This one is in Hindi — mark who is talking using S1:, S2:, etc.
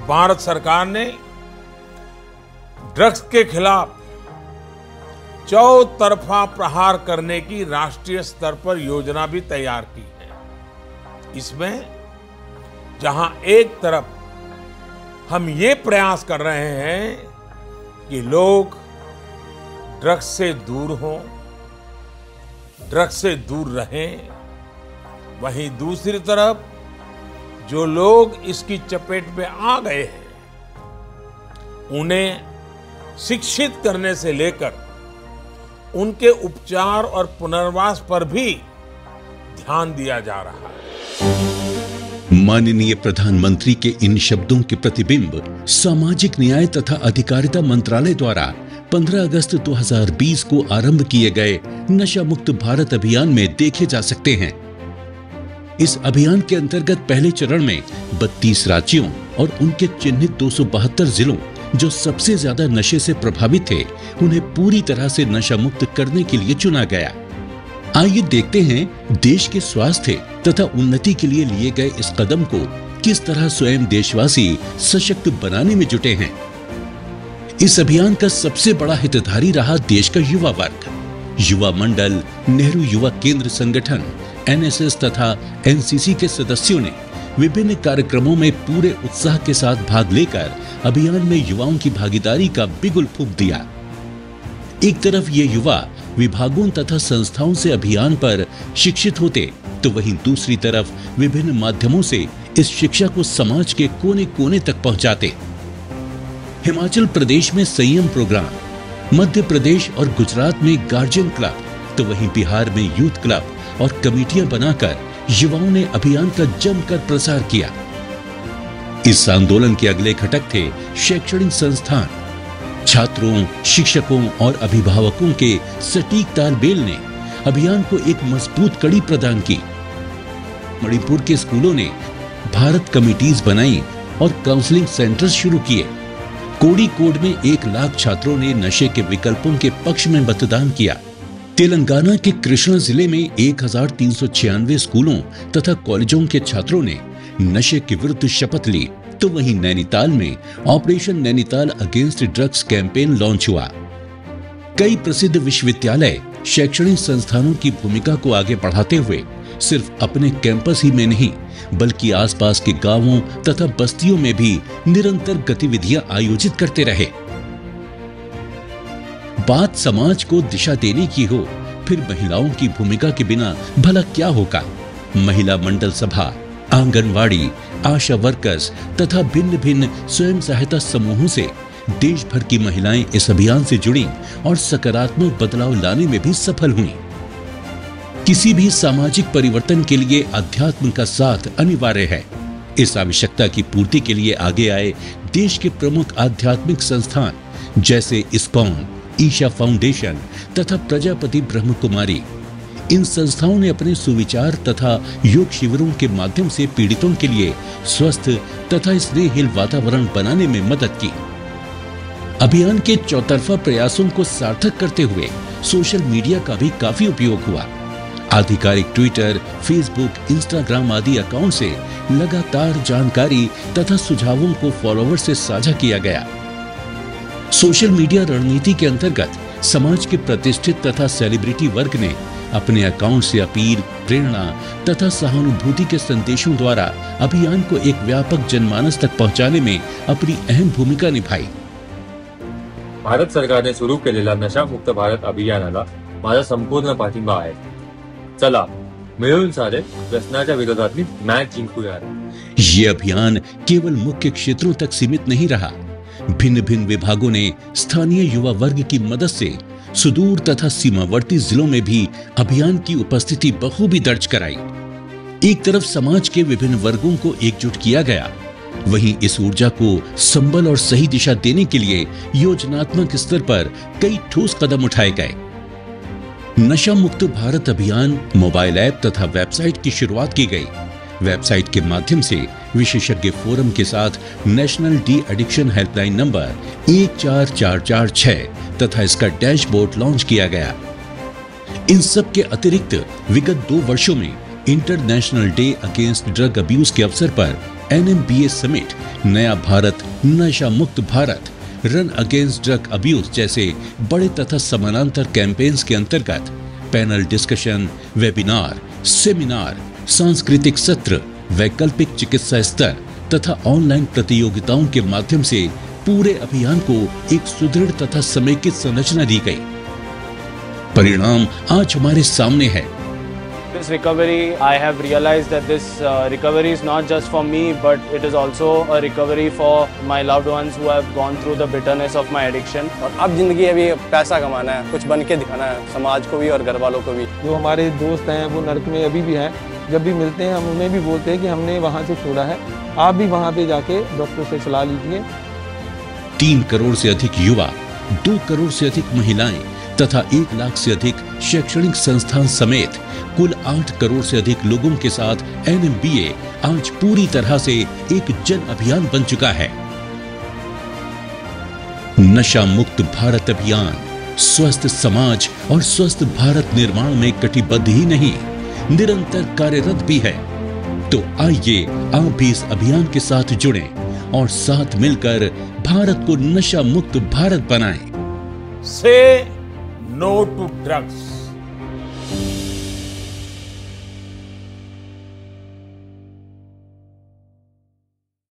S1: भारत सरकार ने ड्रग्स के खिलाफ चौतरफा प्रहार करने की राष्ट्रीय स्तर पर योजना भी तैयार की है। इसमें जहां एक तरफ हम ये प्रयास कर रहे हैं कि लोग ड्रग्स से दूर हों, ड्रग्स से दूर रहें, वहीं दूसरी तरफ जो लोग इसकी चपेट में आ गए हैं उन्हें शिक्षित करने से लेकर उनके उपचार और पुनर्वास पर भी ध्यान दिया जा रहा है।
S2: माननीय प्रधानमंत्री के इन शब्दों के प्रतिबिंब सामाजिक न्याय तथा अधिकारिता मंत्रालय द्वारा 15 अगस्त 2020 को आरंभ किए गए नशा मुक्त भारत अभियान में देखे जा सकते हैं। इस अभियान के अंतर्गत पहले चरण में 32 राज्यों और उनके चिन्हित 272 जिलों जो सबसे ज्यादा नशे से प्रभावित थे, उन्हें पूरी तरह से नशा मुक्त करने के लिए चुना गया। आइए देखते हैं देश के स्वास्थ्य तथा उन्नति के लिए लिए गए इस कदम को किस तरह स्वयं देशवासी सशक्त बनाने में जुटे हैं। इस अभियान का सबसे बड़ा हितधारी रहा देश का युवा वर्ग। युवा मंडल, नेहरू युवा केंद्र संगठन, एनएसएस तथा एनसीसी के सदस्यों ने विभिन्न कार्यक्रमों में पूरे उत्साह के साथ भाग लेकर अभियान में युवाओं की भागीदारी का बिगुल फूंक दिया। एक तरफ ये युवा विभागों तथा संस्थाओं से अभियान पर शिक्षित होते, तो वहीं दूसरी तरफ विभिन्न माध्यमों से इस शिक्षा को समाज के कोने कोने तक पहुंचाते। हिमाचल प्रदेश में संयम प्रोग्राम, मध्य प्रदेश और गुजरात में गार्जियन क्लब, तो वहीं बिहार में यूथ क्लब और कमेटियां बनाकर युवाओं ने अभियान का जमकर प्रसार किया। इस आंदोलन के अगले घटक थे शैक्षणिक संस्थान। छात्रों, शिक्षकों और अभिभावकों के सटीक तालमेल ने अभियान को एक मजबूत कड़ी प्रदान की। मणिपुर के स्कूलों ने भारत कमिटीज बनाई और काउंसलिंग सेंटर्स शुरू किए। कोड़ीकोड में 1 लाख छात्रों ने नशे के विकल्पों के पक्ष में मतदान किया। तेलंगाना के कृष्णा जिले में 1396 स्कूलों तथा कॉलेजों के छात्रों ने नशे के विरुद्ध शपथ ली, तो वहीं नैनीताल में operation Nainital against drugs campaign launch हुआ। कई प्रसिद्ध विश्वविद्यालय शैक्षणिक संस्थानों की भूमिका को आगे बढ़ाते हुए सिर्फ अपने कैंपस ही में नहीं, बल्कि आसपास के गांवों तथा बस्तियों में भी निरंतर गतिविधियां आयोजित करते रहे। बात समाज को दिशा देने की हो, फिर महिलाओं की भूमिका के बिना भला क्या होगा। महिला मंडल सभा, आंगनवाड़ी, आशा वर्कर्स तथा भिन्न भिन्न स्वयं सहायता समूहों से देश भर की महिलाएं इस अभियान से जुड़ी और सकारात्मक बदलाव लाने में भी सफल हुई। किसी भी सामाजिक परिवर्तन के लिए अध्यात्म का साथ अनिवार्य है। इस आवश्यकता की पूर्ति के लिए आगे आए देश के प्रमुख आध्यात्मिक संस्थान जैसे इस्कॉन, ईशा फाउंडेशन तथा प्रजापति ब्रह्म कुमारी। इन संस्थाओं ने अपने सुविचार तथा योग शिविरों के माध्यम से पीड़ितों के लिए स्वस्थ तथा स्नेहशील वातावरण बनाने में मदद की। अभियान के चौतरफा प्रयासों को सार्थक करते हुए सोशल मीडिया का भी काफी उपयोग हुआ। आधिकारिक ट्विटर, फेसबुक, इंस्टाग्राम आदि अकाउंट से लगातार जानकारी तथा सुझावों को फॉलोअर्स से साझा किया गया। सोशल मीडिया रणनीति के अंतर्गत समाज के प्रतिष्ठित तथा सेलिब्रिटी वर्ग ने अपने अकाउंट से अपील, प्रेरणा तथा सहानुभूति के संदेशों द्वारा अभियान को एक व्यापक जनमानस तक पहुंचाने में अपनी अहम भूमिका निभाई।
S3: भारत सरकारने सुरू केलेल्या नशामुक्त भारत अभियानाला माझा संपूर्ण पाठिंबा आहे। चला मिळून सारे व्यसनाच्या विरोधातली मॅच जिंकूया।
S2: ये अभियान केवल मुख्य क्षेत्रों तक सीमित नहीं रहा। भिन्न भिन्न विभागों ने स्थानीय युवा वर्ग की मदद से सुदूर तथा सीमावर्ती जिलों में भी अभियान की उपस्थिति बखूबी दर्ज कराई। एक तरफ समाज के विभिन्न वर्गों को एकजुट किया गया, वहीं इस ऊर्जा को संबल और सही दिशा देने के लिए योजनात्मक स्तर पर कई ठोस कदम उठाए गए। नशा मुक्त भारत अभियान मोबाइल ऐप तथा वेबसाइट की शुरुआत की गई। वेबसाइट के माध्यम से विशेषज्ञ फोरम के साथ national de addiction helpline number 14446 तथा इसका डैशबोर्ड लॉन्च किया गया। इन सब के अतिरिक्त विगत 2 वर्षों में international day against drug abuse के अवसर पर NMBA समिट, नया भारत, नशा मुक्त Bharat, run against drug abuse जैसे बड़े तथा समानांतर कैंपेन्स के अंतर्गत पैनल डिस्कशन, वेबिनार, सेमिनार, सांस्कृतिक सत्र, वैकल्पिक चिकित्सा स्तर तथा ऑनलाइन प्रतियोगिताओं के माध्यम से पूरे अभियान को एक सुदृढ़ तथा समेकित संरचना दी गई। परिणाम आज हमारे सामने है।
S4: This recovery, I have realized that this recovery is not just for me, but it is also a recovery for my loved ones who have gone through the bitterness of my addiction.
S5: और अब जिंदगी अभी पैसा कमाना है, कुछ बन के दिखाना है समाज को भी और घर वालों को भी।
S6: जो हमारे दोस्त हैं वो नर्क में अभी भी हैं, जब भी मिलते हैं हम उन्हें भी बोलते हैं कि हमने वहाँ से छोड़ा है, आप भी वहाँ पे जाके डॉक्टर से सलाह लीजिए।
S2: 3 करोड़ से अधिक युवा, 2 करोड़ से अधिक महिलाएं तथा 1 लाख से अधिक शैक्षणिक संस्थान समेत कुल 8 करोड़ से अधिक लोगों के साथ NMBA आज पूरी तरह से एक जन अभियान बन चुका है। नशा मुक्त भारत अभियान स्वस्थ समाज और स्वस्थ भारत निर्माण में कटिबद्ध ही नहीं, निरंतर कार्यरत भी है। तो आइए आप भी इस अभियान के साथ जुड़ें और साथ मिलकर भारत को नशा मुक्त भारत बनाएं।
S1: Say no to drugs.